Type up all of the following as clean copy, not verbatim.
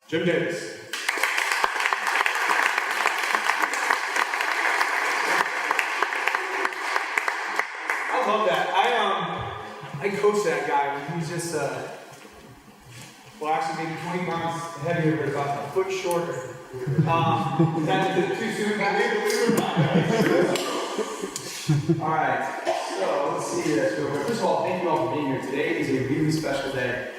Jim Davis. I love that. I coach that guy. He's just well, actually maybe 20 pounds heavier, but about a foot shorter. That's too soon. All right. So let's see this. First of all, thank you all for being here. Today is a really special day.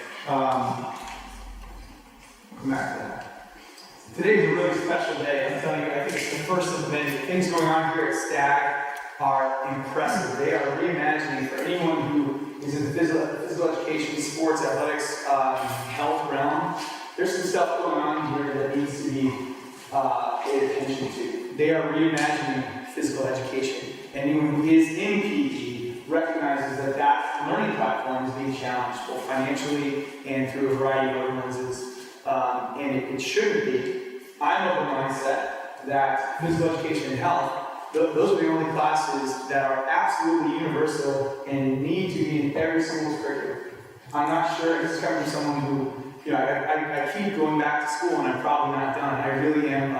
Come back to that. Today is a really special day. I'm telling you, I think it's the first of many. Things going on here at Stag are impressive. They are reimagining for anyone who is in the physical education, sports, athletics, health realm. There's some stuff going on here that needs to be paid attention to. They are reimagining physical education. Anyone who is in PE recognizes that that learning platform is being challenged, both financially and through a variety of other lenses. And it shouldn't be. I'm of the mindset that physical education and health, those are the only classes that are absolutely universal and need to be in every single curriculum. I'm not sure, this is coming from someone who, I keep going back to school and I'm probably not done. I really am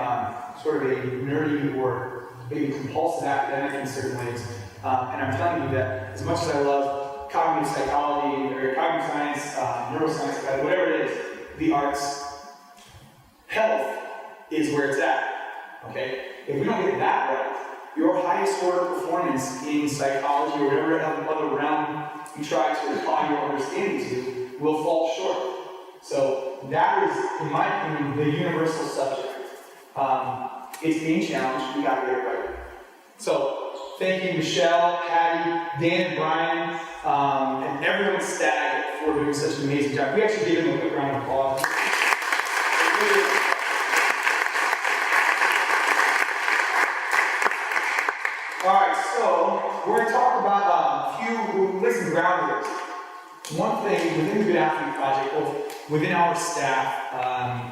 sort of a nerdy or maybe compulsive academic in certain ways. And I'm telling you that as much as I love cognitive psychology or cognitive science, neuroscience, whatever it is, the arts, health is where it's at, okay? If we don't get that right, your highest order performance in psychology or whatever other realm you try to apply your understanding to will fall short. So that is, in my opinion, the universal subject. It's being challenged, we gotta get it right. So, thank you Michelle, Patty, Dan, Brian, and everyone at Stag for doing such an amazing job. We actually gave them a quick round of applause. Alright, so we're going to talk about a few listen ground rules. One thing within the Good Athlete Project, both within our staff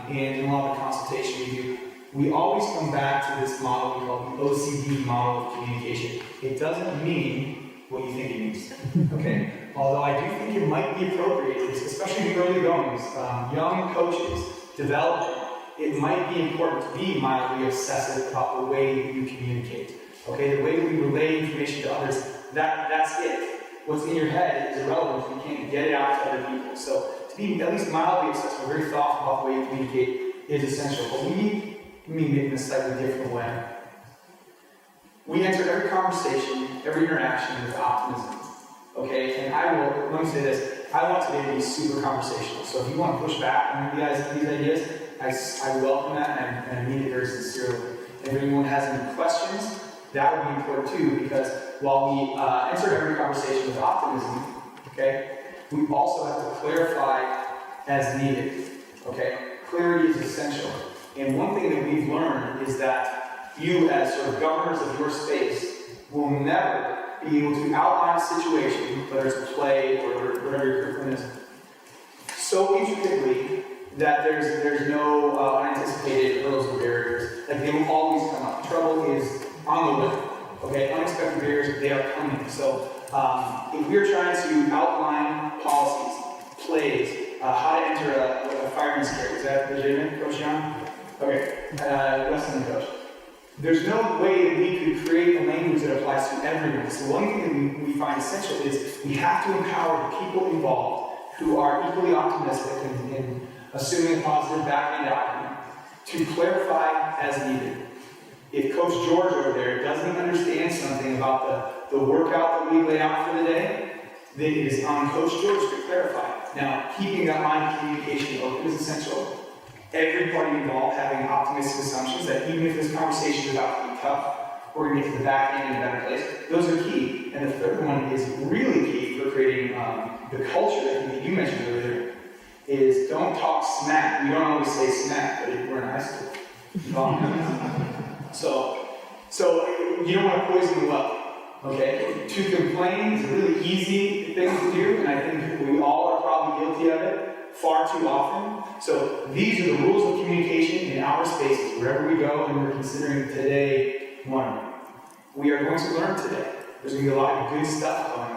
and in a lot of the consultation we do, we always come back to this model we call the OCD model of communication. It doesn't mean what you think it means, okay? Although I do think it might be appropriate, especially in the early goings, young coaches developing, it might be important to be mildly obsessive about the way you communicate. Okay, the way we relay information to others, that's it. What's in your head is irrelevant if you can't get it out to other people. So to be at least mildly obsessed or very thoughtful about the way you communicate is essential. But we mean it in a slightly different way. We enter every conversation, every interaction with optimism. Okay, and let me say this, I want today to be super conversational. So if you want to push back on these ideas, I welcome that and I mean it very sincerely. If anyone has any questions, that would be important too, because while we enter every conversation with optimism, okay, we also have to clarify as needed, okay? Clarity is essential. And one thing that we've learned is that you, as sort of governors of your space, will never be able to outline a situation, whether it's a play or whatever your curriculum is, so intricately that there's no unanticipated hurdles or barriers. Like, they will always come up. Trouble is on the way, okay? Unexpected barriers, they are coming. So if we're trying to outline policies, plays, how to enter a fireman scare, is that legitimate, Coach Young? Okay, Weston Coach. There's no way that we could create a language that applies to everyone. So one thing that we find essential is we have to empower the people involved who are equally optimistic and assuming a positive back-end outcome to clarify as needed. If Coach George over there doesn't understand something about the workout that we laid out for the day, then it is on Coach George to clarify. Now, keeping that line of communication open is essential. Every party involved having optimistic assumptions that even if this conversation is about to be tough, we're going to get to the back end in a better place. Those are key. And the third one is really key for creating the culture that you mentioned earlier, is don't talk smack. We don't always say smack, but we're in high school. So you don't want to poison the well, okay? To complain is a really easy thing to do, and I think we all are probably guilty of it far too often. So these are the rules of communication in our spaces, wherever we go, and we're considering today one. We are going to learn today. There's going to be a lot of good stuff going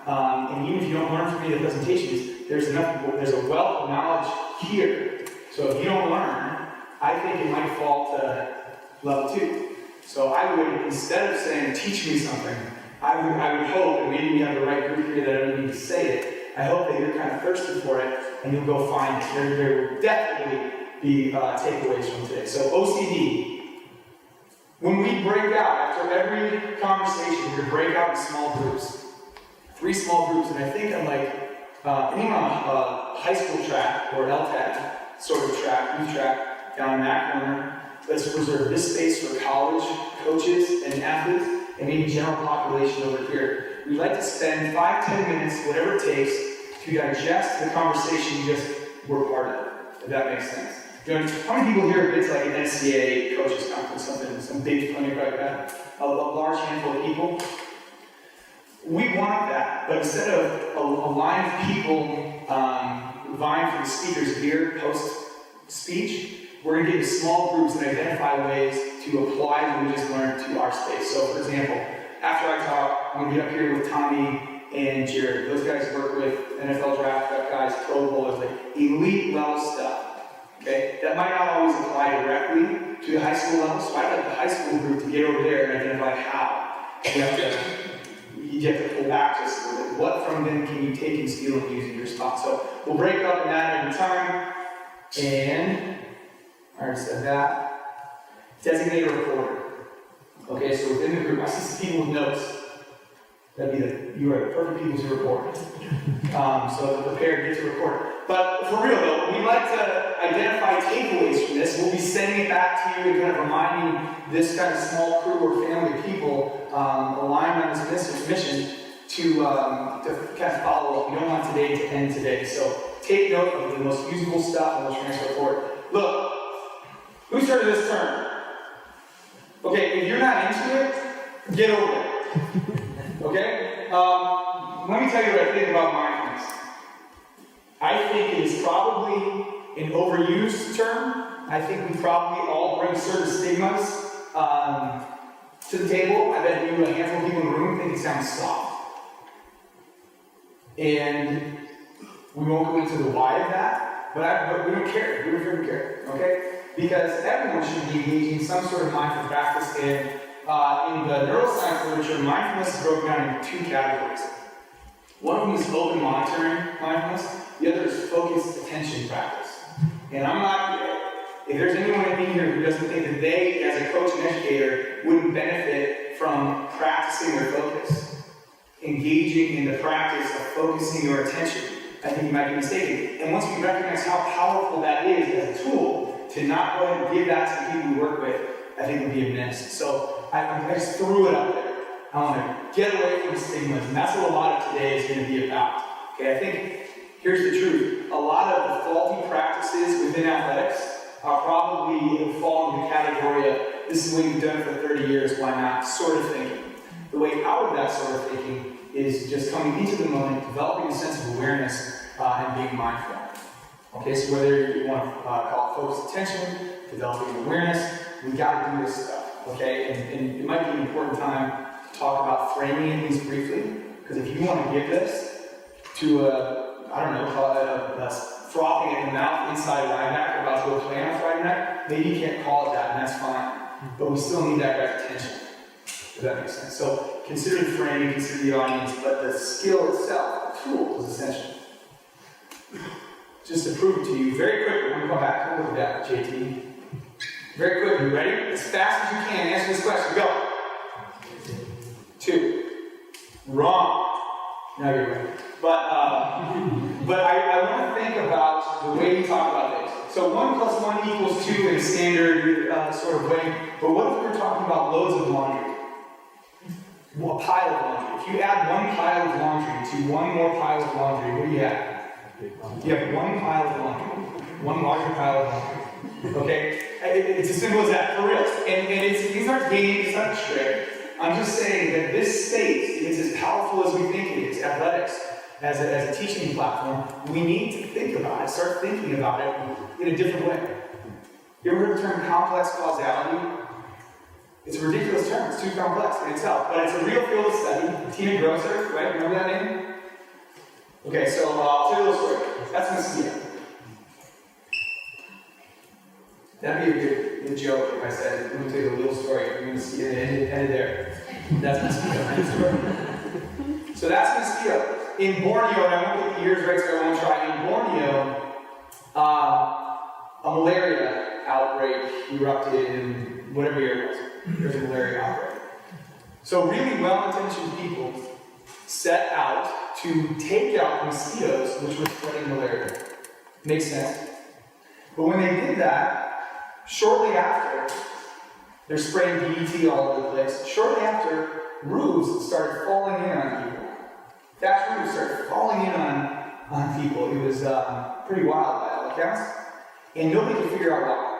on, and even if you don't learn from any of the presentations, there's a wealth of knowledge here. So if you don't learn, I think it might fall to level 2. So I would, instead of saying, teach me something, I would hope, and maybe we have the right group here that I don't need to say it, I hope that you're kind of thirsty for it, and you'll go find it. There will definitely be takeaways from today. So OCD. When we break out, after every conversation, we're going to break out in small groups. 3 small groups, and I think I'm like, anyone on high school track, or LTAC sort of track, youth track, down in that corner, let's reserve this space for college coaches and athletes, and maybe general population over here. We'd like to spend 5-10 minutes, whatever it takes, to digest the conversation you just were part of, if that makes sense. You know, how many people here have been to like an NCAA coaches conference, some big clinic like that? A large handful of people? We want that, but instead of a line of people vying for the speaker's ear post-speech, we're going to get into small groups and identify ways to apply what we just learned to our space. So, for example, after I talk, I'm going to be up here with Tommy and Jared. Those guys work with NFL draft guys, Pro Bowlers, like elite level stuff. Okay? That might not always apply directly to the high school level, so I'd like the high school group to get over there and identify how. You have to pull back just a little bit. What from them can you take and steal and use in your spot? So we'll break up in that every time. And I already said that. Designate a reporter. Okay, so within the group, I see some people with notes. You are the perfect people to report. So prepare, get to report. But for real though, we like to identify takeaways from this. We'll be sending it back to you and kind of reminding this kind of small crew or family of people aligned on this mission to kind of follow up. We don't want today to end today. So take note of the most usable stuff and we'll transfer forward. Look, who started this term? Okay, if you're not into it, get over it. Okay? Let me tell you what I think about mindfulness. I think it is probably an overused term. I think we probably all bring certain stigmas to the table. I bet you, a handful of people in the room, think it sounds soft. And we won't go into the why of that, but we don't care. We don't care, okay? Because everyone should be engaging in some sort of mindful practice. And in the neuroscience literature, mindfulness is broken down into 2 categories. One of them is open monitoring mindfulness. The other is focused attention practice. And I'm not, if there's anyone in here who doesn't think that they, as a coach and educator, wouldn't benefit from practicing their focus, engaging in the practice of focusing your attention, I think you might be mistaken. And once we recognize how powerful that is as a tool, to not go ahead and give that to the people we work with, I think would be amiss. So I just threw it up there. I want to get away from stigmas, and that's what a lot of today is going to be about. Okay, I think here's the truth. A lot of the faulty practices within athletics are probably fall into the category of this is what you've done for 30 years, why not? Sort of thinking. The way out of that sort of thinking is just coming into the moment, developing a sense of awareness, and being mindful. Okay, so whether you want to call it focused attention, developing awareness, we got to do this stuff. Okay, and it might be an important time talk about framing at least briefly, because if you want to give this to I don't know, call it a frothing at the mouth inside linebacker about to go play on Friday night, maybe you can't call it that, and that's fine. But we still need that guy's attention, if that makes sense. So consider the framing, consider the audience, but the skill itself, the tool, is essential. Just to prove it to you, very quickly, I'm going to come back and look at that, JT. Very quickly, ready? As fast as you can, answer this question. Go. 2. Wrong. Now you're right. But I want to think about the way we talk about things. So 1 + 1 equals 2 in a standard sort of way. But what if we're talking about loads of laundry? Well, a pile of laundry. If you add 1 pile of laundry to 1 more pile of laundry, what do you have? You have 1 pile of laundry. 1 larger pile of laundry. Okay? It's as simple as that, for real. And these aren't games, it's not trick. I'm just saying that this space is as powerful as we think it is, athletics, as a teaching platform. We need to think about it, start thinking about it in a different way. You ever heard the term complex causality? It's a ridiculous term, it's too complex in itself, but it's a real field of study. Tina Grosser, right? Remember that name? Okay, so I'll tell you a little story. That's a mosquito. That'd be a good joke if I said, let me tell you a little story. You're going to see it ended there. That's mosquito. So that's mosquito. In Borneo, and I won't get the years right, so I won't try. In Borneo, a malaria outbreak erupted in whatever year it was. There's a malaria outbreak. So really well-intentioned people set out to take out mosquitoes which were spreading malaria. Makes sense. But when they did that, shortly after, they're spraying DDT all over the place. Shortly after, roofs started falling in on people. Thatched roofs started falling in on people. It was pretty wild by all accounts. And nobody could figure out why.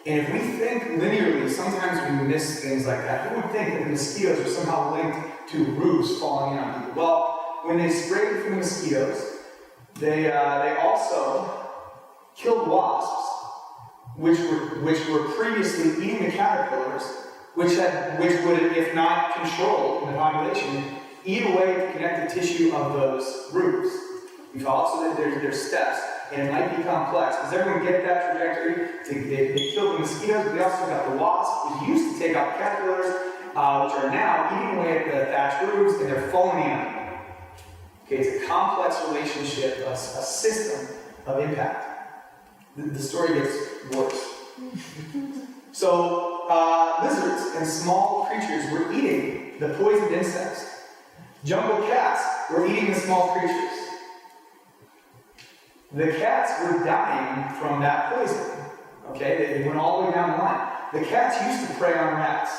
And if we think linearly, sometimes we miss things like that. Who would think that the mosquitoes are somehow linked to roofs falling in on people? Well, when they sprayed for the mosquitoes, they also killed wasps, which were previously eating the caterpillars, which would, if not controlled in the population, eat away the connective tissue of those roofs. You follow? So that there's steps, and it might be complex. Does everyone get that trajectory? They killed the mosquitoes, but they also got the wasps, which used to take out caterpillars, which are now eating away at the thatched roofs, and they're falling in. Okay, it's a complex relationship, a system of impact. The story gets worse. So, lizards and small creatures were eating the poisoned insects. Jungle cats were eating the small creatures. The cats were dying from that poison. Okay, they went all the way down the line. The cats used to prey on rats.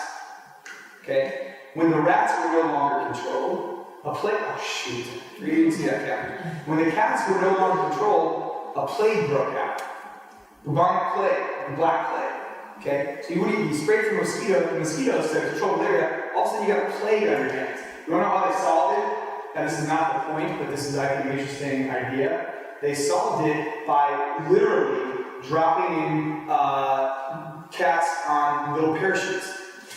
Okay, when the rats were no longer controlled, you didn't see that cat. When the cats were no longer controlled, a plague broke out. Bubonic plague, the black plague. Okay? So you sprayed for mosquitoes to control malaria, all of a sudden you got a plague on your hands. You wanna know how they solved it? Now this is not the point, but this is, I think, an interesting idea. They solved it by literally dropping in cats on little parachutes.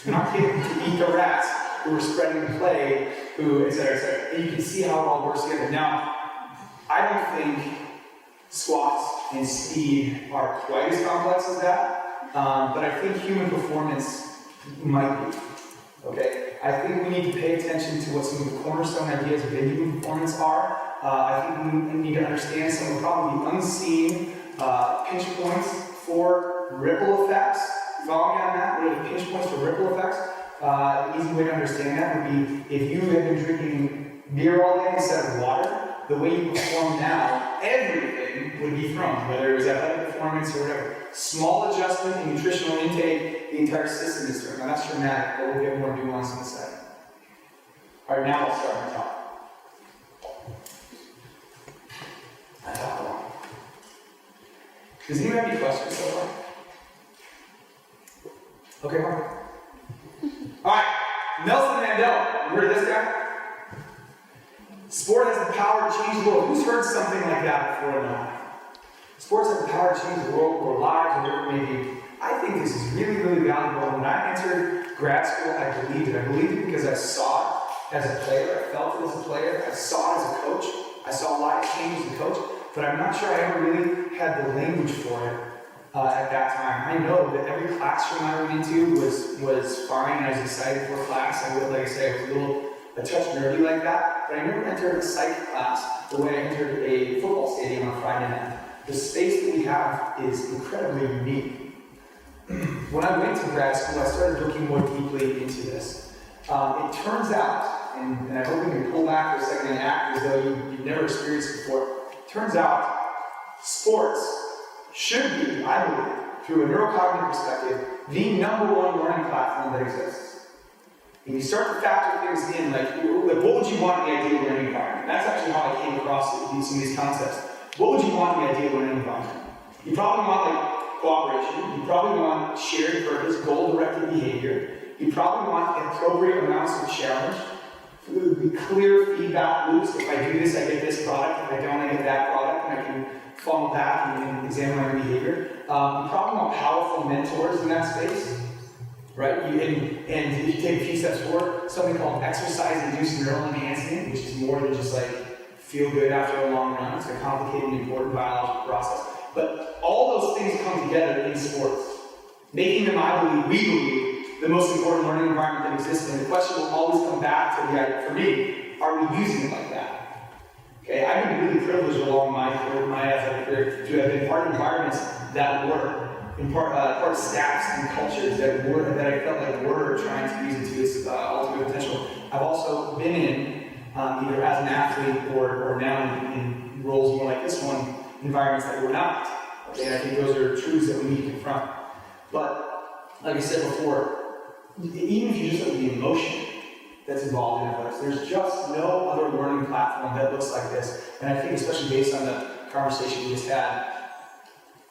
They're not kidding, to eat the rats who were spreading the plague, et cetera, et cetera. And you can see how it all works together. Now, I don't think squats and speed are quite as complex as that, but I think human performance might be. Okay? I think we need to pay attention to what some of the cornerstone ideas of human performance are. I think we need to understand some of probably unseen pinch points for ripple effects. Follow me on that? What are the pinch points for ripple effects? An easy way to understand that would be if you have been drinking beer all day instead of water, the way you perform now, everything would be thrown, whether it was athletic performance or whatever. Small adjustment in nutritional intake, the entire system is thrown. Now that's dramatic, but we'll get more nuance in a second. All right, now I'll start my talk. I talk a lot. Does anyone have any questions so far? Okay, Mark. All right, Nelson Mandela. You heard of this guy? Sport has the power to change the world. Who's heard something like that before or not? Sports have the power to change the world or lives or whatever it may be. I think this is really, really valuable. And when I entered grad school, I believed it. I believed it because I saw it as a player. I felt it as a player. I saw it as a coach. I saw lives change as a coach. But I'm not sure I ever really had the language for it at that time. I know that every classroom I went into was fine, and I was excited for class. I would, like I say, I was a touch nerdy like that, but I never entered a psych class the way I entered a football stadium on Friday night. The space that we have is incredibly unique. When I went to grad school, I started looking more deeply into this. It turns out, and I hope you can pull back for a second and act as though you've never experienced it before. It turns out sports should be, I believe, through a neurocognitive perspective, the #1 learning platform that exists. And you start to factor things in, like what would you want in the ideal learning environment? That's actually how I came across some of these concepts. What would you want in the ideal learning environment? You probably want cooperation. You probably want shared purpose, goal-directed behavior. You probably want appropriate amounts of challenge. Clear feedback loops. If I do this, I get this product. If I don't, I get that product, and I can funnel back and examine my behavior. You probably want powerful mentors in that space. Right? And if you take a few steps forward, something called exercise-induced neural enhancement, which is more than just like feel good after a long run. It's a complicated and important biological process. But all those things come together in sports, making them, we believe, the most important learning environment that exists. And the question will always come back to, for me, are we using it like that? Okay, I've been really privileged along my athletic career to have been part of environments that were, in part of staffs and cultures that I felt like were trying to use it to its ultimate potential. I've also been in, either as an athlete or now in roles more like this one, environments that were not. Okay, I think those are truths that we need to confront. But, like I said before, even if you just look at the emotion that's involved in athletics, there's just no other learning platform that looks like this. And I think, especially based on the conversation we just had,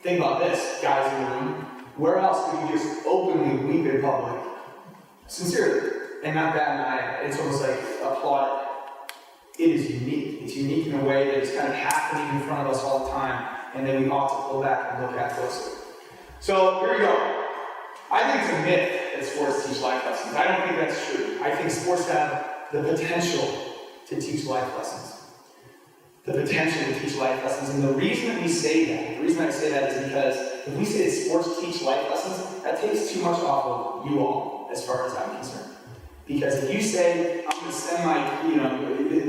think about this, guys in the room. Where else could you just openly weep in public? Sincerely. And not bat an eye. It's almost like applaud it. It is unique. It's unique in a way that is kind of happening in front of us all the time, and then we ought to pull back and look at closely. So here we go. I think it's a myth that sports teach life lessons. I don't think that's true. I think sports have the potential to teach life lessons. The potential to teach life lessons. And the reason that we say that, the reason I say that is because if we say that sports teach life lessons, that takes too much off of you all, as far as I'm concerned. Because if you say, I'm going to send my,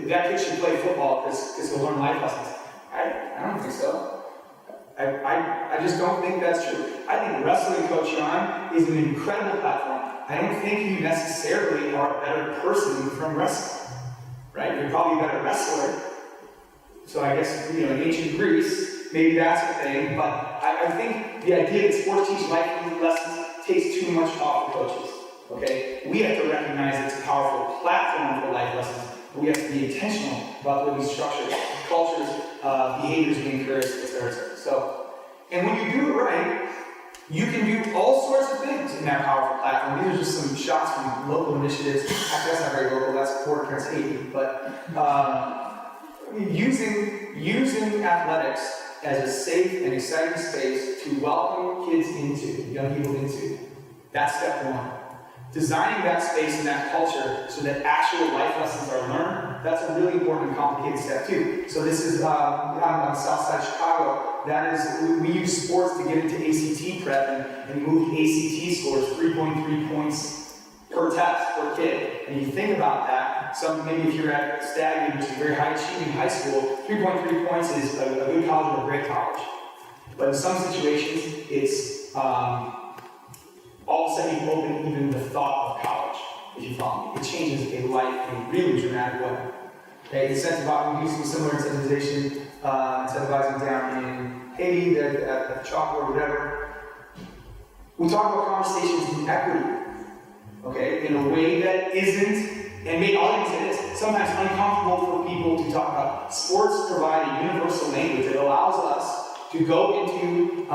that kid should play football because he'll learn life lessons, I don't think so. I just don't think that's true. I think wrestling Coach John is an incredible platform. I don't think you necessarily are a better person from wrestling, right? You're probably a better wrestler. So I guess, in ancient Greece, maybe that's the thing, but I think the idea that sports teach life lessons takes too much off the coaches, okay? We have to recognize it's a powerful platform for life lessons, but we have to be intentional about the way we structure cultures, behaviors we encourage, etc. So, and when you do it right, you can do all sorts of things in that powerful platform. These are just some shots from local initiatives. Actually, that's not very local, that's Port Prince Haiti, but using athletics as a safe and exciting space to welcome kids into, young people into. That's step one. Designing that space and that culture so that actual life lessons are learned, that's a really important and complicated step too. So this is, on the south side of Chicago, that is, we use sports to get into ACT prep and move the ACT scores 3.3 points per test, per kid. And you think about that, maybe if you're at Stagg, which is a very high achieving high school, 3.3 points is a good college or a great college. But in some situations, it's all of a sudden you open even the thought of college, if you follow me. It changes a life in a really dramatic way. Okay, we do some similar incentivization, incentivizing down in Haiti, at the chalkboard, whatever. We talk about conversations in equity, okay, in a way that isn't, and maybe audience it is, sometimes uncomfortable for people to talk about. Sports provide a universal language that allows us to go into,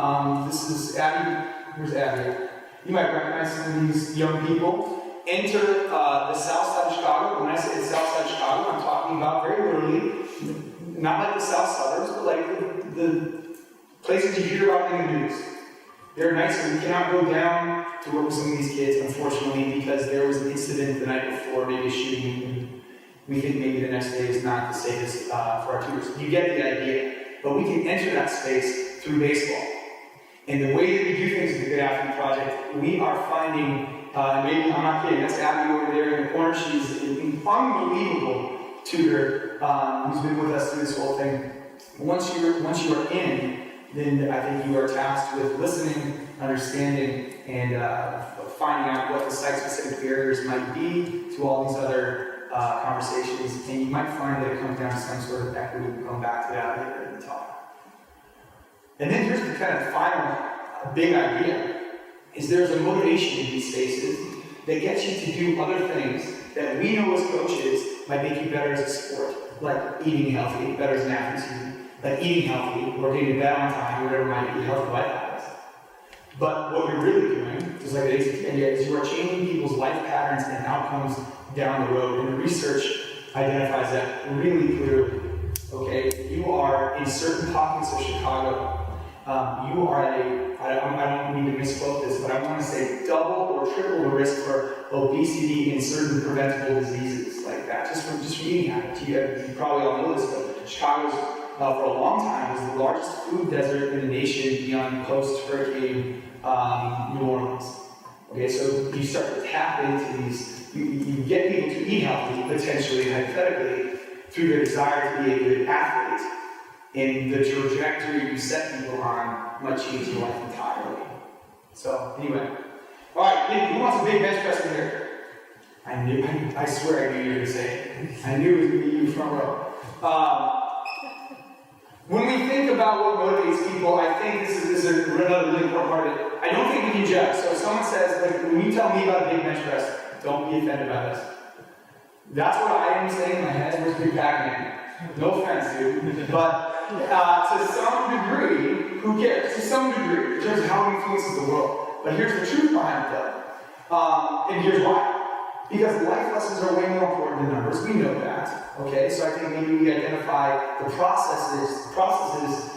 this is Abby, where's Abby? You might recognize some of these young people. Enter the south side of Chicago. When I say the south side of Chicago, I'm talking about very literally, not like the south suburbs, but like the places you hear about in the news. There are nights when we cannot go down to work with some of these kids, unfortunately, because there was an incident the night before, maybe a shooting, and we think maybe the next day is not the safest for our tutors. You get the idea. But we can enter that space through baseball. And the way that we do things in the Good Athlete Project, we are finding, maybe I'm not kidding, that's Abby over there in the corner. She's an unbelievable tutor who's been with us through this whole thing. Once you are in, then I think you are tasked with listening, understanding, and finding out what the site-specific barriers might be to all these other conversations. And you might find that it comes down to some sort of equity. We'll come back to that later in the talk. And then here's the kind of final big idea, is there's a motivation in these spaces that gets you to do other things that we know as coaches might make you better as a sport, like eating healthy, better as an athlete, like eating healthy, or getting to bed on time, whatever might be healthy life habits. But what you're really doing, just like the ACT idea, is you are changing people's life patterns and outcomes down the road, and the research identifies that really clearly. Okay, you are in certain pockets of Chicago. You are I don't mean to misquote this, but I want to say double or triple the risk for obesity and certain preventable diseases like that, just from eating habits. You probably all know this, but Chicago's for a long time, was the largest food desert in the nation beyond post-hurricane New Orleans. Okay, so you start to tap into these, you get people to eat healthy, potentially, hypothetically, through their desire to be a good athlete. And the trajectory you set people on might change your life entirely. So, anyway. All right, who wants a big bench press in here? I swear I knew you were going to say it. I knew it was going to be you front row. When we think about what motivates people, I think this is another really important part of it. I don't think we can judge. So if someone says, like, when you tell me about a big bench press, don't be offended by this. That's what I am saying in my head. Where's Big Pac-Man? No offense, dude. But to some degree, who cares? To some degree, in terms of how it influences the world. But here's the truth behind it, though. And here's why. Because life lessons are way more important than numbers. We know that. Okay, so I think maybe we identify the processes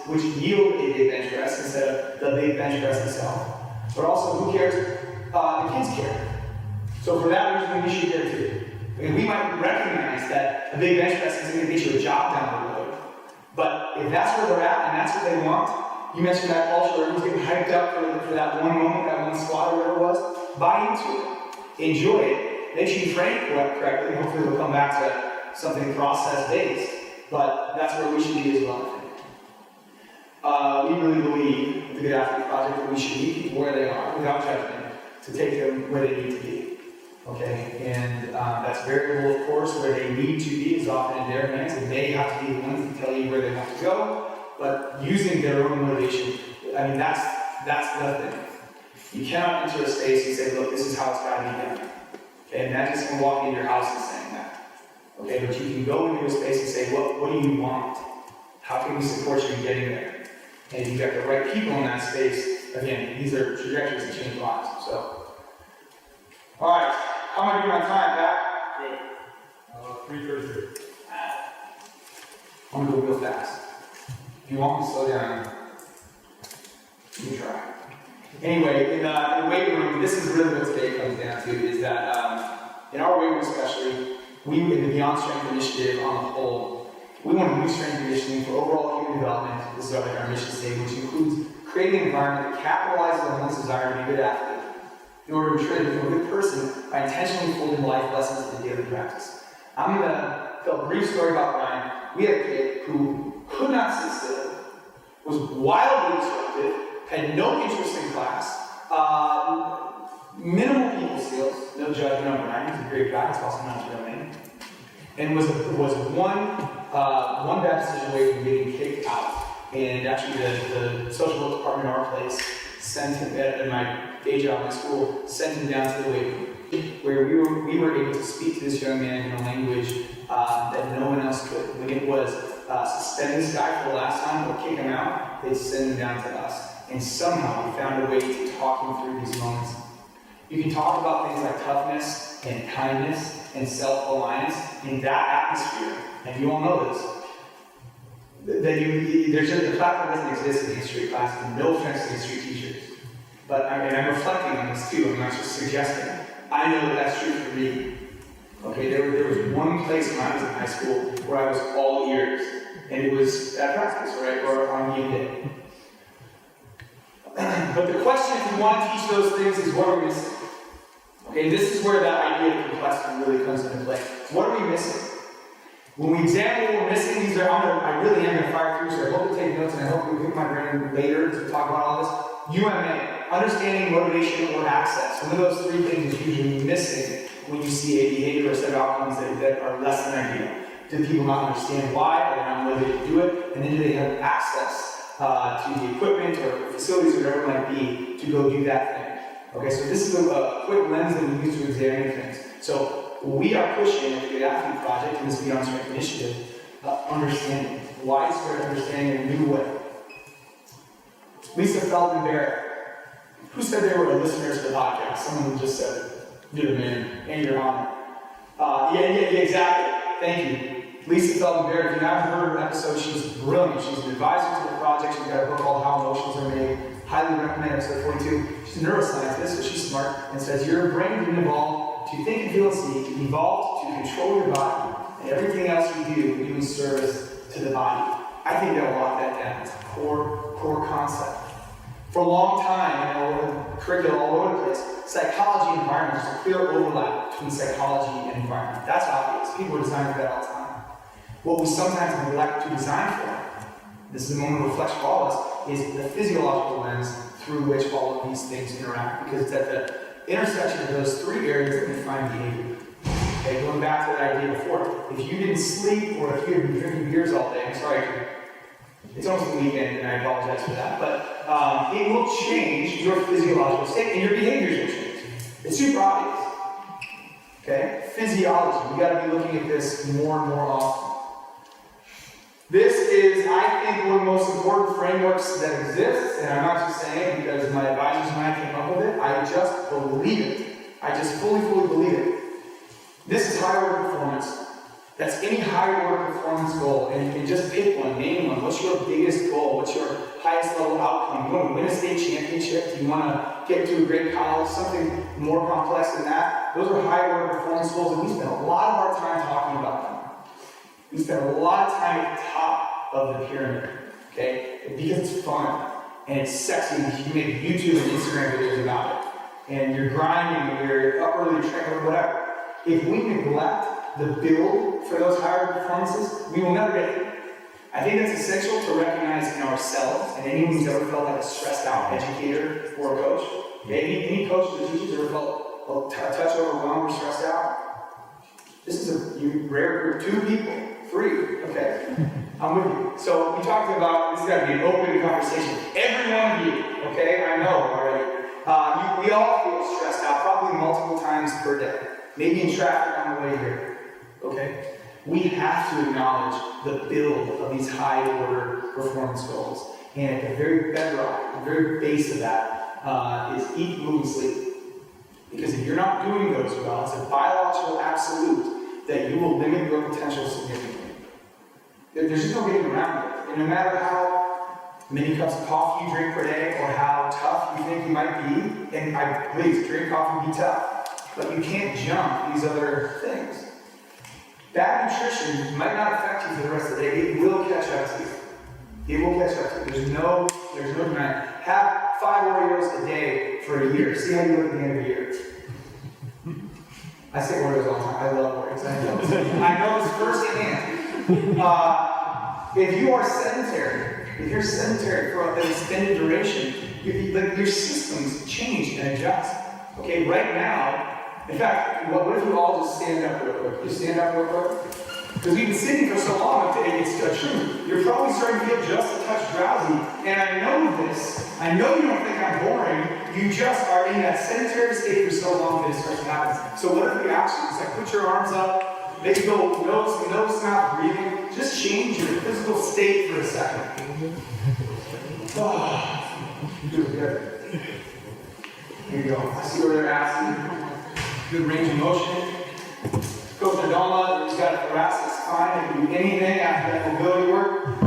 which yield a big bench press instead of the big bench press itself. But also, who cares? The kids care. So for that reason, we should care too. And we might recognize that a big bench press is going to get you a job down the road. But if that's where they're at and that's what they want, you mentioned that culture, everyone's getting hyped up for that one moment, that one squat or whatever it was. Buy into it. Enjoy it. Make sure you frame it correctly. Hopefully we'll come back to something process-based. But that's where we should be as well, I think. We really believe with the Good Athlete Project that we should meet people where they are without judgment to take them where they need to be. Okay? And that's variable, of course. Where they need to be is often in their hands, and they have to be the ones to tell you where they want to go. But using their own motivation, I mean, that's the thing. You cannot enter a space and say, look, this is how it's got to be done. Okay, and that just can walk into your house and saying that. Okay, but you can go into a space and say, what do you want? How can we support you in getting there? And if you've got the right people in that space, again, these are trajectories that change lives. So, all right, how am I doing on time, Pat? Good. 3:33. I'm gonna go real fast. If you want me to slow down, you can try. Anyway, in the weight room, this is really what today comes down to, is that in our weight room especially, we, in the Beyond Strength Initiative on the whole, we want to use strength conditioning for overall human development. This is our mission statement, which includes creating an environment that capitalizes on one's desire to be a good athlete in order to ensure they become a good person by intentionally folding life lessons into daily practice. I'm going to tell a brief story about Ryan. We had a kid who could not sit still, was wildly disruptive, had no interest in class, minimal people skills, no judgment on Ryan, he's a great guy, it's also not his real name, and was one bad decision away from getting kicked out. And actually the social work department in our place sent him, at my day job in school, sent him down to the weight room, where we were able to speak to this young man in a language that no one else could. When it was suspend this guy for the last time or kick him out, they'd send him down to us. And somehow we found a way to talk him through these moments. You can talk about things like toughness and kindness and self-reliance in that atmosphere, and you all know this. The platform doesn't exist in history classes, and no offense to history teachers. But I'm reflecting on this too, I'm not just suggesting. I know that that's true for me. Okay, there was one place when I was in high school where I was all ears, and it was at practice, right, or on game day. But the question, if we want to teach those things, is what are we missing? Okay, this is where that idea of complexity really comes into play. What are we missing? When we examine what we're missing, I really am going to fire through, so I hope you take notes, and I hope you pick my brain later to talk about all this. UMA, understanding, motivation, or access. One of those three things is usually missing when you see a behavior or set of outcomes that are less than ideal. Do people not understand why? Are they not motivated to do it? And then do they have access to the equipment or facilities or whatever it might be to go do that thing? Okay, so this is a quick lens that we use to examine things. So we are pushing at the Good Athlete Project in this Beyond Strength Initiative, understanding, widespread understanding in a new way. Lisa Feldman Barrett, who said they were listeners to the podcast? Someone just said it. You're the man, and your honor. Yeah, exactly. Thank you. Lisa Feldman Barrett, if you haven't heard her episode, she's brilliant. She's an advisor to the project. She's got a book called How Emotions Are Made. Highly recommend episode 42. She's a neuroscientist, so she's smart, and says your brain didn't evolve to think and feel and see. It evolved to control your body, and everything else you do in service to the body. I think they'll lock that down. It's a core concept. For a long time, curricula all over the place, psychology and environment, there's a clear overlap between psychology and environment. That's obvious. People are designing for that all the time. What we sometimes neglect to design for, this is a moment of reflection for all of us, is the physiological lens through which all of these things interact, because it's at the intersection of those three areas that we find behavior. Okay, going back to that idea before, if you didn't sleep or if you had been drinking beers all day, I'm sorry, it's almost the weekend and I apologize for that, but it will change your physiological state and your behaviors will change. It's super obvious. Okay? Physiology. We got to be looking at this more and more often. This is, I think, one of the most important frameworks that exists, and I'm not just saying it because my advisors and I came up with it. I just believe it. I just fully believe it. This is high order performance. That's any high order performance goal, and you can just pick one, name one. What's your biggest goal? What's your highest level outcome? You want to win a state championship? Do you want to get into a great college? Something more complex than that? Those are high order performance goals, and we spend a lot of our time talking about them. We spend a lot of time at the top of the pyramid, okay? Because it's fun, and it's sexy, and you make YouTube and Instagram videos about it. And you're grinding, and you're up early, training, whatever. If we neglect the build for those higher performances, we will never get there. I think that's essential to recognize in ourselves, and anyone who's ever felt like a stressed out educator or a coach. Any coaches or teachers ever felt a touch overwhelmed or stressed out? This is a rare group, 2 people, 3, okay, I'm with you. So we talked about, this has got to be an open conversation. Every one of you, okay, I know already, we all feel stressed out, probably multiple times per day. Maybe in traffic on the way here, okay? We have to acknowledge the build of these high order performance goals. And at the very bedrock, the very base of that is eat, move, and sleep. Because if you're not doing those well, it's a biological absolute that you will limit your potential significantly. There's just no getting around it. And no matter how many cups of coffee you drink per day or how tough you think you might be, and please, drink coffee, be tough. But you can't jump these other things. Bad nutrition might not affect you for the rest of the day. It will catch up to you. It will catch up to you. There's no demand. Have 5 Oreos a day for a year. See how you look at the end of the year. I say Oreos all the time. I love Oreos. I know this firsthand. If you are sedentary, if you're sedentary for an extended duration, your systems change and adjust. Okay, right now, in fact, what if you all just stand up real quick? Just stand up real quick? Because we've been sitting for so long today, it's true. You're probably starting to feel just a touch drowsy. And I know this. I know you don't think I'm boring. You just are in that sedentary state for so long that it starts to happen. So what are the actions? Like put your arms up, maybe go nose, mouth breathing. Just change your physical state for a second. You're doing good. Here you go. I see where they're asking. Good range of motion. Coach Nadoma, he's got a thoracic spine. He can do anything after that mobility work.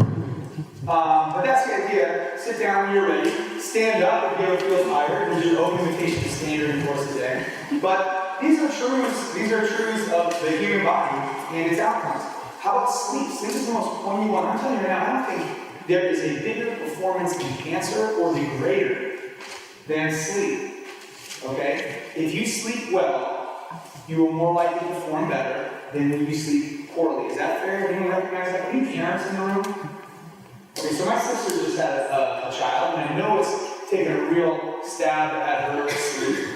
But that's the idea. Sit down when you're ready. Stand up if you ever feel tired. There's your open invitation to stand during the course of the day. But these are truths. These are truths of the human body and its outcomes. How about sleep? Sleep is the most poignant one. I'm telling you right now, I don't think there is a bigger performance enhancer or degrader than sleep. Okay? If you sleep well, you will more likely perform better than when you sleep poorly. Is that fair? Anyone recognize that? Any parents in the room? Okay, so my sister just had a child, and I know it's taken a real stab at her sleep.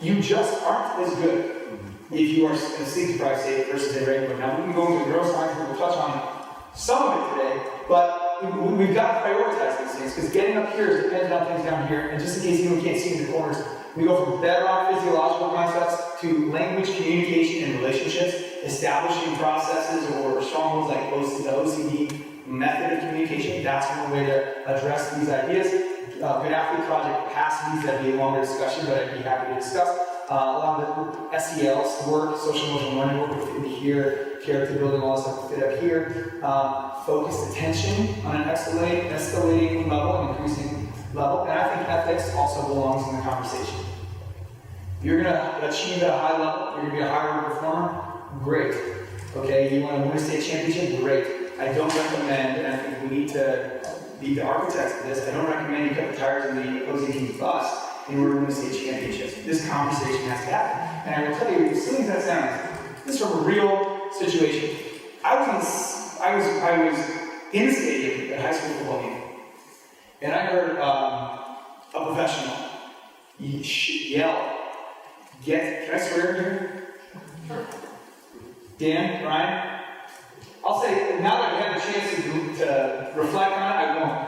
You just aren't as good if you are in a sleep-deprived state versus a regular. Now, we can go into the neuroscience, and we'll touch on some of it today, but we've got to prioritize these things, because getting up here is dependent on things down here, and just in case anyone can't see in the corners, we go from bedrock physiological concepts to language, communication, and relationships, establishing processes or strongholds like the OCD method of communication. That's one way to address these ideas. Good athlete project capacities, that'd be a longer discussion, but I'd be happy to discuss. A lot of the SELs work, social emotional learning work will fit into here, character building, all this stuff will fit up here. Focused attention on an escalating level, an increasing level, and I think ethics also belongs in the conversation. You're going to achieve at a high level, you're going to be a high order performer, great. Okay, you want to win a state championship, great. I don't recommend, and I think we need to be the architects of this, I don't recommend you cut the tires in the opposing team's bus in order to win state championships. This conversation has to happen. And I will tell you, as silly as that sounds, this is from a real situation. I was in the stadium at a high school football game, and I heard a professional yell, can I swear here? Dan, Ryan? I'll say, now that I've had a chance to reflect on it, I won't.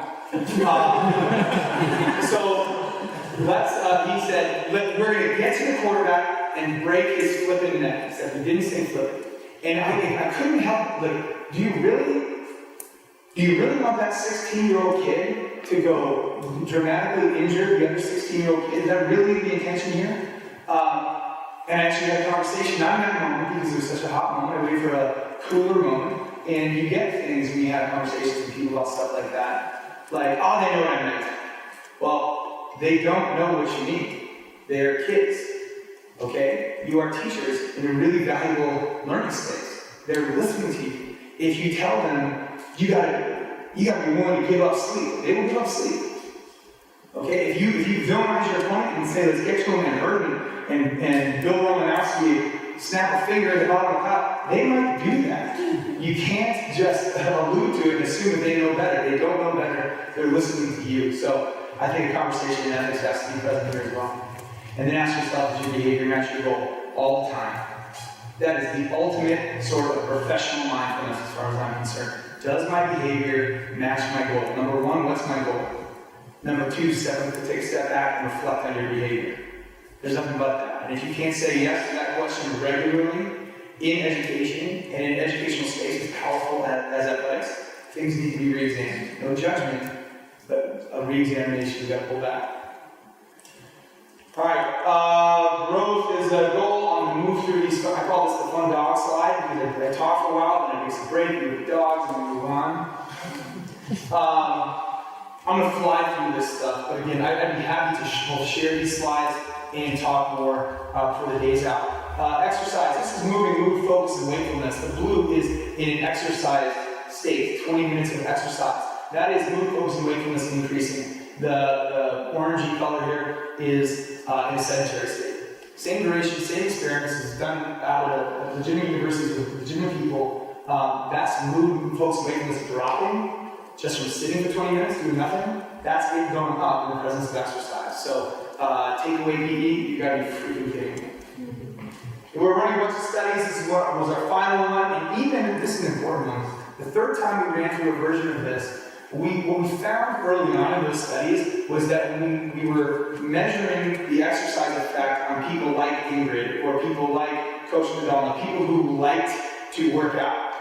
He said, we're going to get to the quarterback and break his flipping neck. Except he didn't say flipping. And I couldn't help, do you really want that 16-year-old kid to go dramatically injure the other 16-year-old kid? Is that really the intention here? And I actually had a conversation, not in that moment because it was such a hot moment, I waited for a cooler moment, and you get things when you have conversations with people about stuff like that. Like, oh, they know what I meant. Well, they don't know what you mean. They're kids, okay? You are teachers in a really valuable learning space. They're listening to you. If you tell them, you gotta be willing to give up sleep, they will give up sleep. Okay, if you villainize your opponent and say, let's get to him and hurt him, and Bill Romanowski snap a finger at the bottom of the cup, they might do that. You can't just allude to it and assume that they know better. They don't know better. They're listening to you. So I think a conversation in ethics has to be present here as well. And then ask yourself, does your behavior match your goal all the time? That is the ultimate sort of professional mindfulness as far as I'm concerned. Does my behavior match my goal? Number one, what's my goal? Number two, take a step back and reflect on your behavior. There's nothing but that. And if you can't say yes to that question regularly in education, and in educational space as powerful as athletics, things need to be re-examined. No judgment, but a re-examination. We've got to pull back. All right, growth is a goal. I'm going to move through these. I call this the fun dog slide because I talk for a while, then I take some break with dogs, and we move on. I'm going to fly through this stuff, but again, I'd be happy to share these slides and talk more for the days out. Exercise. This is mood, focus, and wakefulness. The blue is in an exercise state, 20 minutes of exercise. That is mood, focus, and wakefulness increasing. The orangey color here is in a sedentary state. Same duration, same experiments. It's done out of legitimate universities with legitimate people. That's mood, focus, and wakefulness dropping just from sitting for 20 minutes doing nothing. That's it going up in the presence of exercise. So take away PE, you gotta be freaking kidding me. We're running a bunch of studies. This was our final one, and even this is an important one. The third time we ran through a version of this, what we found early on in those studies was that when we were measuring the exercise effect on people like Ingrid or people like Coach Nadal, people who liked to work out.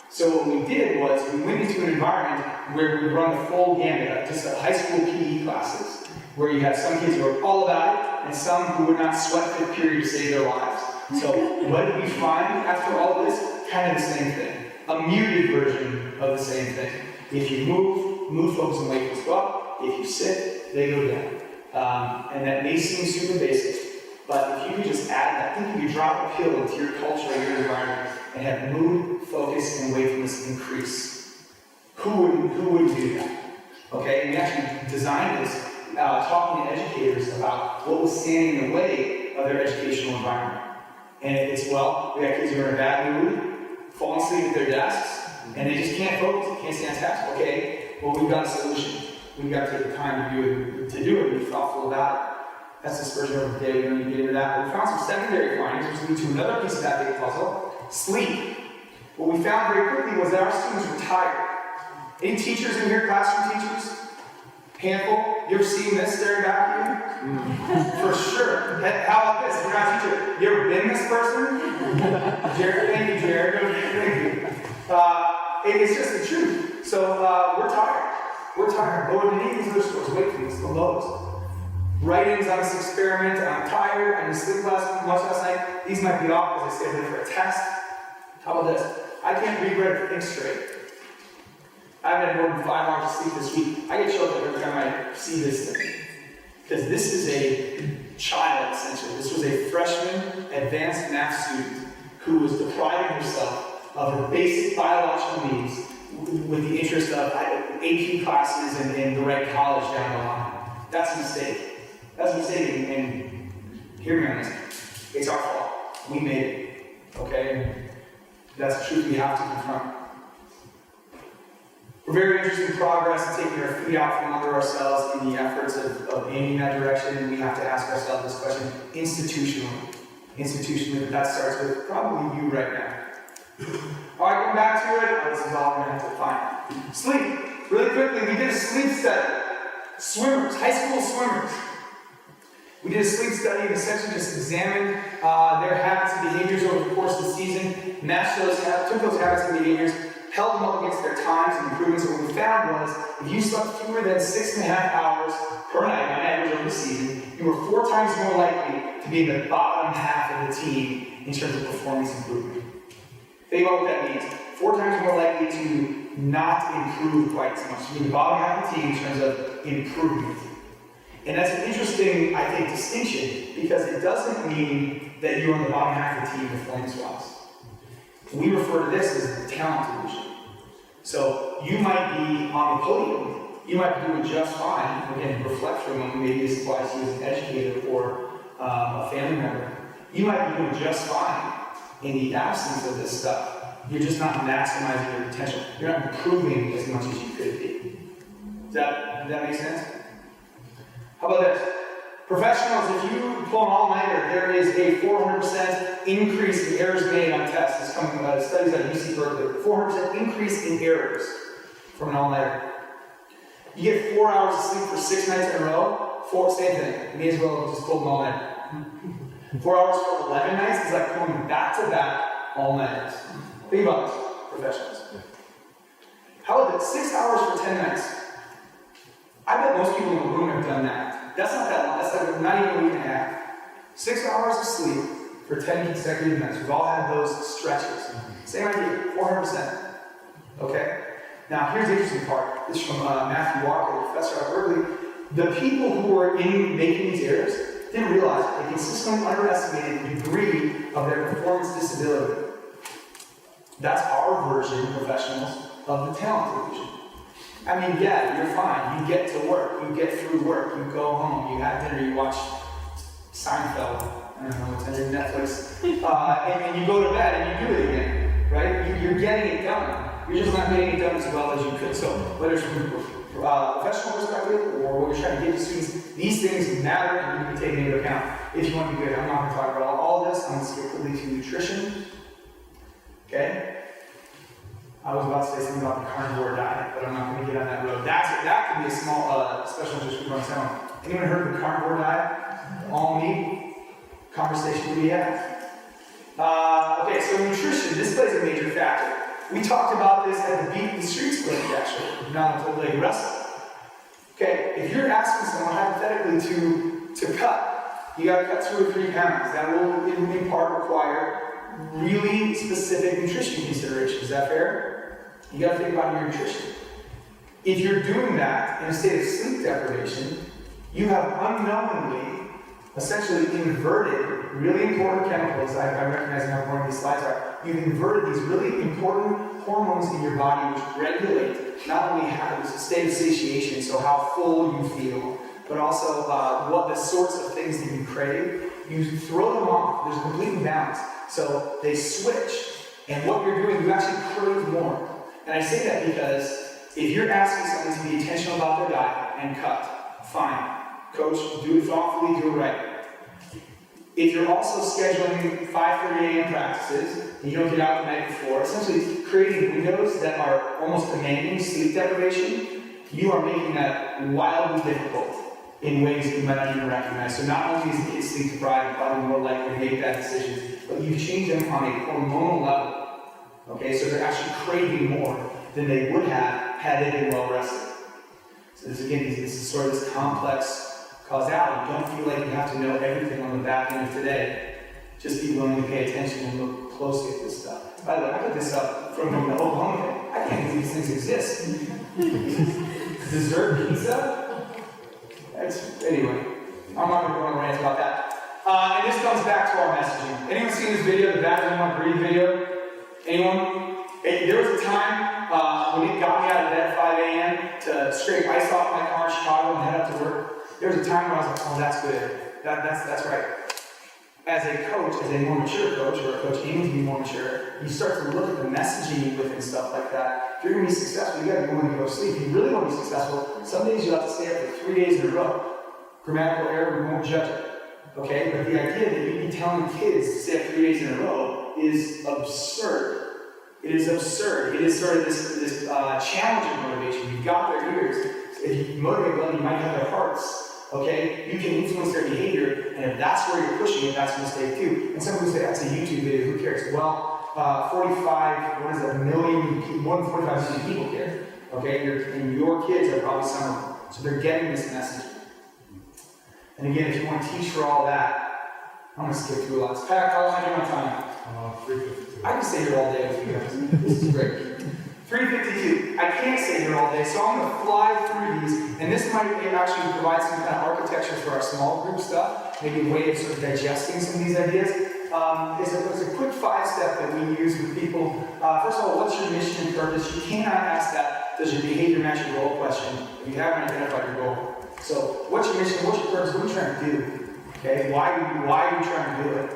So what we did was we went into an environment where we run the full gamut, just high school PE classes, where you have some kids who are all about it and some who would not sweat the period to save their lives. So what did we find after all of this? Kind of the same thing. A muted version of the same thing. If you move, focus, and wakefulness go up. If you sit, they go down. And that may seem super basic, but if you could just add that, I think you could drop a pill into your culture and your environment and have mood, focus, and wakefulness increase. Who wouldn't do that? Okay, and we actually designed this talking to educators about what was standing in the way of their educational environment. And it's, we got kids who are in a bad mood, falling asleep at their desks, and they just can't focus, they can't stand text. Okay, well, we've got a solution. We've got to take the time to do it and be thoughtful about it. That's dispersion over the day, we don't need to get into that. But we found some secondary findings, which lead to another piece of that big puzzle, sleep. What we found very quickly was that our students were tired. Any teachers in here, classroom teachers? Handful? You ever seen this staring back at you? For sure. How about this? If you're not a teacher, you ever been this person? Jared, thank you, Jared. Thank you. It's just the truth. So we're tired. We're tired. Lower than any of these other scores. Wakefulness, the lowest. Write-ins on this experiment. I'm tired. I didn't sleep much last night. These might be off because I stayed late for a test. How about this? I can't read, write, or think straight. I've had more than 5 hours of sleep this week. I get choked up every time I see this thing. Because this is a child, essentially. This was a freshman advanced math student who was depriving herself of her basic biological needs with the interest of AP classes and the right college down the line. That's a mistake. That's a mistake, and hear me on this. It's our fault. We made it, okay? That's the truth we have to confront. We're very interested in progress and taking our feet out from under ourselves in the efforts of aiming that direction, and we have to ask ourselves this question institutionally. Institutionally, but that starts with probably you right now. All right, going back to it. This is all we're going to have to find. Sleep. Really quickly, we did a sleep study. Swimmers, high school swimmers. We did a sleep study and essentially just examined their habits and behaviors over the course of the season, matched those habits, took those habits and behaviors, held them up against their times and improvements. And what we found was, if you slept fewer than 6.5 hours per night on average over the season, you were 4 times more likely to be in the bottom half of the team in terms of performance improvement. Think about what that means. 4 times more likely to not improve quite as much. To be in the bottom half of the team in terms of improvement. And that's an interesting, I think, distinction, because it doesn't mean that you're on the bottom half of the team performance-wise. We refer to this as the talent division. So you might be on the podium, you might be doing just fine. Again, reflect for a moment, maybe this applies to you as an educator or a family member. You might be doing just fine in the absence of this stuff. You're just not maximizing your potential. You're not improving as much as you could be. Does that make sense? How about this? Professionals, if you pull an all-nighter, there is a 400% increase in errors made on tests. It's coming out of studies at UC Berkeley. 400% increase in errors from an all-nighter. You get 4 hours of sleep for 6 nights in a row, same thing. You may as well just pull an all-nighter. 4 hours for 11 nights is like pulling back-to-back all-nighters. Think about this, professionals. How about this? 6 hours for 10 nights. I bet most people in the room have done that. That's not that long. That's like not even a week and a half. 6 hours of sleep for 10 consecutive nights. We've all had those stretches. Same idea, 400%. Okay? Now, here's the interesting part. This is from Matthew Walker, the professor at Berkeley. The people who were making these errors didn't realize they consistently underestimated the degree of their performance disability. That's our version, professionals, of the talent division. I mean, yeah, you're fine. You get to work. You get through work. You go home. You have dinner. You watch Seinfeld. I don't know what's on Netflix. And you go to bed and you do it again, right? You're getting it done. You're just not getting it done as well as you could. So whether it's from a professional perspective or what you're trying to give to students, these things matter and you can be taken into account if you want to be good. I'm not going to talk about all of this. I'm going to skip quickly to nutrition. Okay? I was about to say something about the carnivore diet, but I'm not going to get on that road. That could be a small special interest group on its own. Anyone heard of the carnivore diet? All meat? Conversation to be had. Okay, so nutrition, this plays a major factor. We talked about this at the Beat the Streets clinic, actually, not a leg wrestle. Okay, if you're asking someone hypothetically to cut, you got to cut 2 or 3 pounds. That will, in part, require really specific nutrition considerations. Is that fair? You got to think about your nutrition. If you're doing that in a state of sleep deprivation, you have unknowingly, essentially inverted really important chemicals. I recognize how important these slides are. You've inverted these really important hormones in your body which regulate not only how the state of satiation, so how full you feel, but also what the sorts of things that you crave. You throw them off. There's a complete imbalance. So they switch, and what you're doing, you actually crave more. And I say that because if you're asking someone to be intentional about their diet and cut, fine. Coach, do it thoughtfully, do it right. If you're also scheduling 5:30 a.m. practices, and you don't get out the night before, essentially creating windows that are almost demanding sleep deprivation, you are making that wildly difficult in ways that you might not even recognize. So not only is the kid sleep deprived and probably more likely to make bad decisions, but you've changed them on a hormonal level. Okay, so they're actually craving more than they would have had they been well rested. So this is sort of this complex causality. Don't feel like you have to know everything on the back end of today. Just be willing to pay attention and look closely at this stuff. By the way, I put this up from the Oklahoma thing. I can't believe these things exist. Dessert pizza? Anyway, I'm not going to go on a rant about that. And this comes back to our messaging. Anyone seen this video, the Bad One Breathe video? Anyone? There was a time when it got me out of bed at 5 a.m. to scrape ice off my car in Chicago and head up to work. There was a time when I was like, oh, that's good. That's right. As a coach, as a more mature coach, or a coach aiming to be more mature, you start to look at the messaging within stuff like that. If you're going to be successful, you got to be willing to go to sleep. If you really want to be successful, some days you have to stay up for 3 days in a row. Grammatical error, we won't judge it. Okay? But the idea that you'd be telling kids to stay up 3 days in a row is absurd. It is absurd. It is sort of this challenging motivation. You've got their ears. If you motivate them, you might have their hearts. Okay? You can influence their behavior, and if that's where you're pushing it, that's a mistake too. And some people say, that's a YouTube video, who cares? Well, 45, what is it, more than 45 million people care. Okay? And your kids are probably some of them. So they're getting this message. And again, if you want to teach for all that, I'm going to skip through a lot. Pat, how long am I doing my time? 3:52. I can stay here all day with you guys. This is great. 3:52. I can't stay here all day, so I'm going to fly through these. And this might actually provide some kind of architecture for our small group stuff, maybe a way of sort of digesting some of these ideas. It's a quick 5-step that we use with people. First of all, what's your mission and purpose? You cannot ask that, does your behavior match your goal question, if you haven't identified your goal. So, what's your mission? What's your purpose? What are you trying to do? Okay, why are you trying to do it?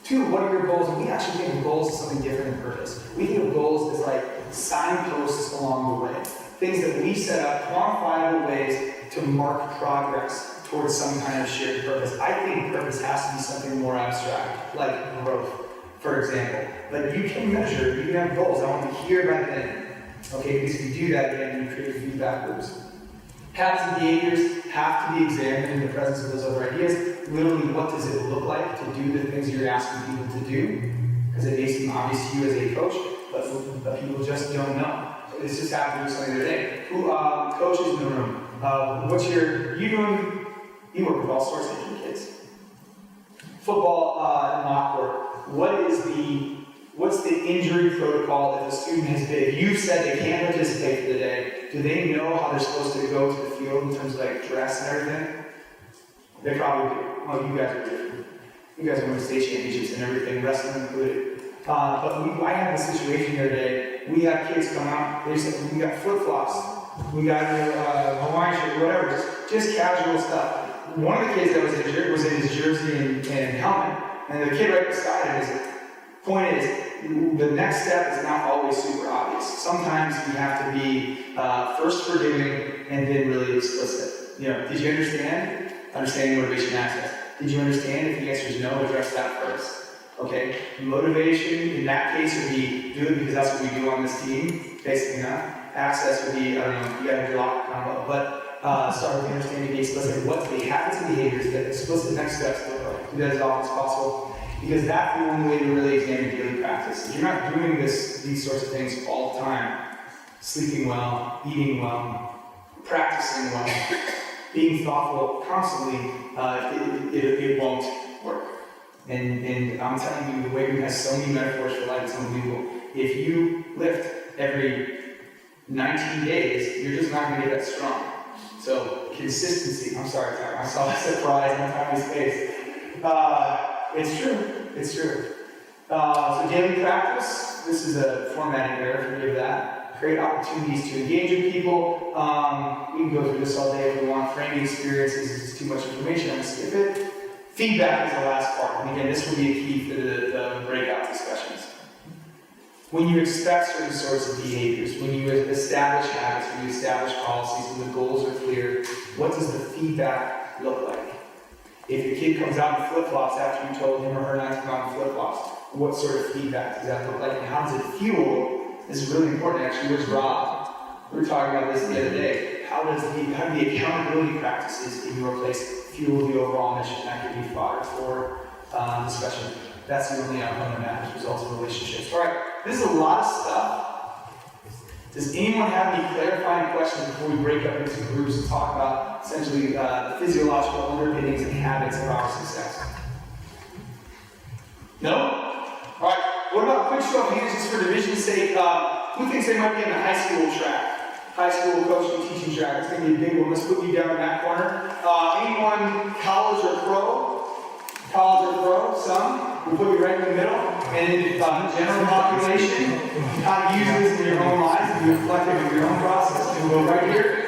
2, what are your goals? And we actually think of goals as something different than purpose. We think of goals as like signposts along the way. Things that we set up, quantifiable ways to mark progress towards some kind of shared purpose. I think purpose has to be something more abstract, like growth, for example. But you can measure, you can have goals. I want to hear by then. Okay, because if you do that, again, you create feedback loops. Habits and behaviors have to be examined in the presence of those other ideas. Literally, what does it look like to do the things you're asking people to do? Because it may seem obvious to you as a coach, but people just don't know. This just happened to do something today. Who coaches in the room? You work with all sorts of different kids. Football and mock court. What's the injury protocol if a student has been, if you've said they can't participate for the day, do they know how they're supposed to go to the field in terms of like dress and everything? They probably do. Well, you guys are different. You guys win state championships and everything, wrestling included. I had a situation the other day. We had kids come out, they said, we got flip-flops, we got Hawaiian shirt, whatever, just casual stuff. One of the kids that was injured was in his jersey and helmet, and the kid right beside him, his point is, the next step is not always super obvious. Sometimes you have to be first forgiving and then really explicit. Did you understand? Understanding motivation access. Did you understand? If the answer is no, address that first. Okay? Motivation in that case would be do it because that's what we do on this team. Basically not. Access would be, I don't know, you gotta block combo. But start with understanding the explicit. What's the habits and behaviors that explicit next steps look like? Do that as often as possible. Because that's the only way to really examine daily practice. If you're not doing these sorts of things all the time, sleeping well, eating well, practicing well, being thoughtful constantly, it won't work. And I'm telling you, the way we have so many metaphors for life is unbelievable. If you lift every 19 days, you're just not going to get that strong. So, consistency. I'm sorry, Tyler. I saw a surprise on Tommy's face. It's true. It's true. So daily practice, this is a formatting error, forgive that. Create opportunities to engage with people. We can go through this all day if we want. Framing experiences is too much information, I'm going to skip it. Feedback is the last part. And again, this will be a key for the breakout discussions. When you expect certain sorts of behaviors, when you establish habits, when you establish policies, when the goals are clear, what does the feedback look like? If your kid comes out in flip-flops after you told him or her not to come out in flip-flops, what sort of feedback does that look like? And how does it fuel? This is really important, actually. Where's Rob? We were talking about this the other day. How do the accountability practices in your place fuel the overall mission? That could be fodder for discussion. That's the only outcome that matters, results in relationships. All right, this is a lot of stuff. Does anyone have any clarifying questions before we break up into groups and talk about essentially the physiological underpinnings and habits of our success? No? All right, what about quick show of hands just for division's sake? Who thinks they might be in the high school track? High school coaching, teaching track. It's going to be a big one. Let's put you down in that corner. Anyone college or pro? College or pro? Some? We'll put you right in the middle. and in general population, how to use this in your own lives, and be reflective of your own process. And we'll go right here.